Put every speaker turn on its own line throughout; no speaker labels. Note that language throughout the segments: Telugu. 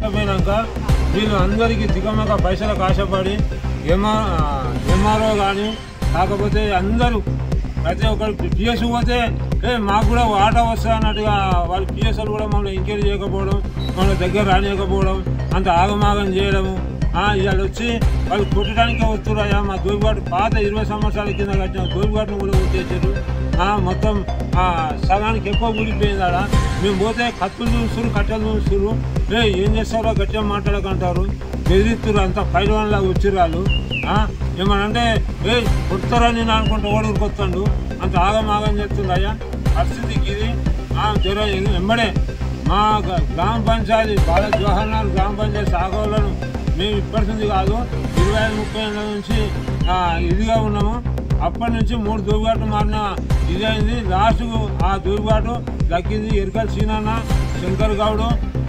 పోయినాక వీళ్ళు అందరికీ తికమక పైసలకు ఆశపడి ఎంఆర్ఓ కానీ కాకపోతే అందరూ ప్రతి ఒక్కరు పిఎస్ పోతే మాకు కూడా వాటా వస్తా అన్నట్టుగా వాళ్ళు పిఎస్లు కూడా మమ్మల్ని ఎంక్వైరీ చేయకపోవడం, మమ్మల్ని దగ్గర రానియకపోవడం, అంత ఆగమాగం చేయడము. ఇవాళ వచ్చి వాళ్ళు కొట్టడానికే వస్తున్నాయా. మా దోబిఘాటు పాత 20 సంవత్సరాల కింద కట్టిన దోబిఘాటును కూడా కొట్టేసారు. మొత్తం సగానికి ఎక్కువ కూలిపోయింది. ఆడ మేము పోతే కత్తులు చూస్తున్నారు, కట్టెలు చూస్తున్నారు. ఏం చేస్తారో గట్టిగా మాట్లాడకంటారు, బెదిరిస్తున్నారు. అంత పైలవాన్లాగా వచ్చారు వాళ్ళు. ఏమనంటే కొడతారని నేను అనుకుంటే ఓడికి వస్తాడు. అంత ఆగమాగం చేస్తుందయ్యా. పరిస్థితికి ఇది వెంబడే మా గ్రామ పంచాయతీ బాల జవహర్లాల్ గ్రామ పంచాయతీ సాగోళ్ళను మేము ఇప్పటిది కాదు 25-30 ఏళ్ళ నుంచి ఇదిగా ఉన్నాము. అప్పటి నుంచి 3 దోబిఘాట్లు మారిన ఇది అయింది. లాస్ట్కు ఆ దోబిఘాటు దక్కింది ఎరకల సీనన్న, శంకర్ గౌడు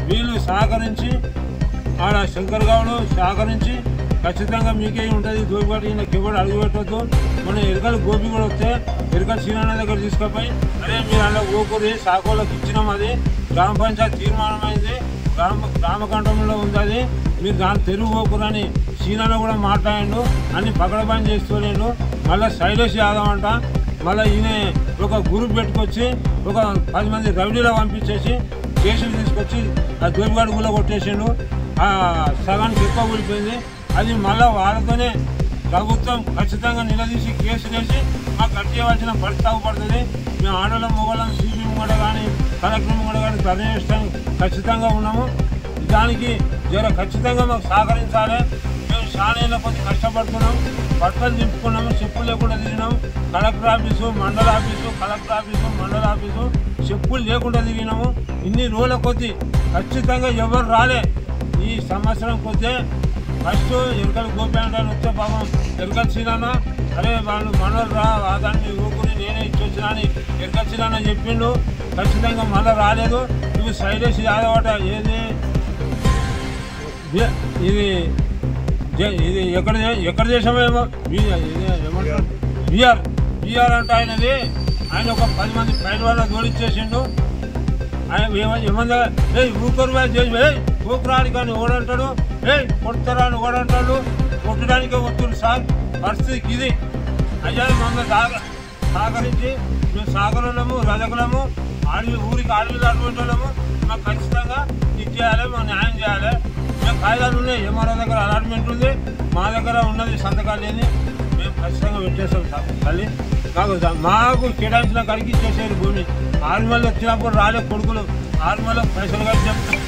వీళ్ళు సహకరించి ఆడ శంకర్ గౌడు సహకరించి ఖచ్చితంగా మీకే ఉంటుంది దోబిఘాటు, ఈయనకి ఎవరు అడుగు పెట్టవద్దు. మన ఎరకల గోపి కూడా వస్తే ఎరకల సీనన్న దగ్గర తీసుకుపోయి మీరు అలా ఓకూరి సాకోళ్ళకి ఇచ్చినాం. అది గ్రామ పంచాయతీ తీర్మానం అయింది, గ్రామ కంఠంలో ఉంది. అది మీరు దాన్ని తెరువు ఓకూరని సీనన్న కూడా మాట్లాడిండు. అన్ని పకడబంద్ చేస్తూలేడు. మళ్ళీ శైలేష్ యాదవ్ అంట మళ్ళీ ఈయన ఒక గ్రూప్ పెట్టుకొచ్చి ఒక 10 మంది రౌడీలో పంపించేసి కేసులు తీసుకొచ్చి ఆ దోబిఘాటు కూడా కొట్టేసిండు. సగానికి ఎక్కువ కూలిపోయింది. అది మళ్ళీ వాళ్ళతోనే ప్రభుత్వం ఖచ్చితంగా నిలదీసి కేసులు వేసి మాకు కట్టేయవలసిన పరిస్థితి అవపడుతుంది. మేము ఆడోళ్ళ మొగోళ్ళం సిపి కూడా కానీ కలెక్టర్ కూడా కానీ ధర్నా చేయడానికి ఖచ్చితంగా ఉన్నాము. దానికి ఖచ్చితంగా మాకు సహకరించాలి. మేము శానేళ్ళ కొద్ది కష్టపడుతున్నాం, బట్టలు దింపుకున్నాము, చెప్పులు లేకుండా తిరిగినాం. కలెక్టర్ ఆఫీసు, మండల ఆఫీసు, కలెక్టర్ ఆఫీసు, మండల ఆఫీసు చెప్పులు లేకుండా తిరిగినాము. ఇన్ని రోజుల కొద్ది ఖచ్చితంగా ఎవరు రాలే. ఈ సంవత్సరం కొద్ది ఫస్ట్ ఎరకల గోపి అంటే వస్తే పాపం ఎరకల సీనన్న అరే వాళ్ళు మనోళ్ళు రా దాన్ని ఊరుకుని నేనే ఇచ్చొచ్చినా అని ఎరకల సీనన్న చెప్పిండు. ఖచ్చితంగా మళ్ళీ రాలేదు. ఇవి శైలేష్ యాదవ్ అట ఏది ఇది ఇది ఎక్కడ చేసామేమో ఏమంటారు బీఆర్ అంటే ఆయనది. ఆయన ఒక 10 మంది పైన వాళ్ళ జోడిచ్చేసిండు. ఆయన ఏమన్నా ఊకరు చేసి ఊకరాని కానీ ఓడంటాడు, కొడతారా అని ఓడంటాడు. కొట్టడానికే వస్తుంది సార్. పరిస్థితికి ఇది అయ్యా మమ్మల్ని సహకరించి మేము సాగరులము, రజకులము, ఊరికి అడవిలో అటువంటి వాళ్ళము. మాకు ఖచ్చితంగా ఇది చేయాలి, మాకు న్యాయం చేయాలి. మేము కాయిదాలు ఉన్నాయి, ఎంఆర్ఓ దగ్గర అలాట్మెంట్ ఉంది, మా దగ్గర ఉన్నది సంతకాలు లేని మేము ఖచ్చితంగా పెట్టేస్తాం సార్. తల్లి మాకు కేటాయించిన కడికి ఇచ్చేసారు భూమి. ఆర్మీలో వచ్చినప్పుడు రాలే కొడుకులు, ఆర్మీలో పైసలు కలిసి చెప్తారు.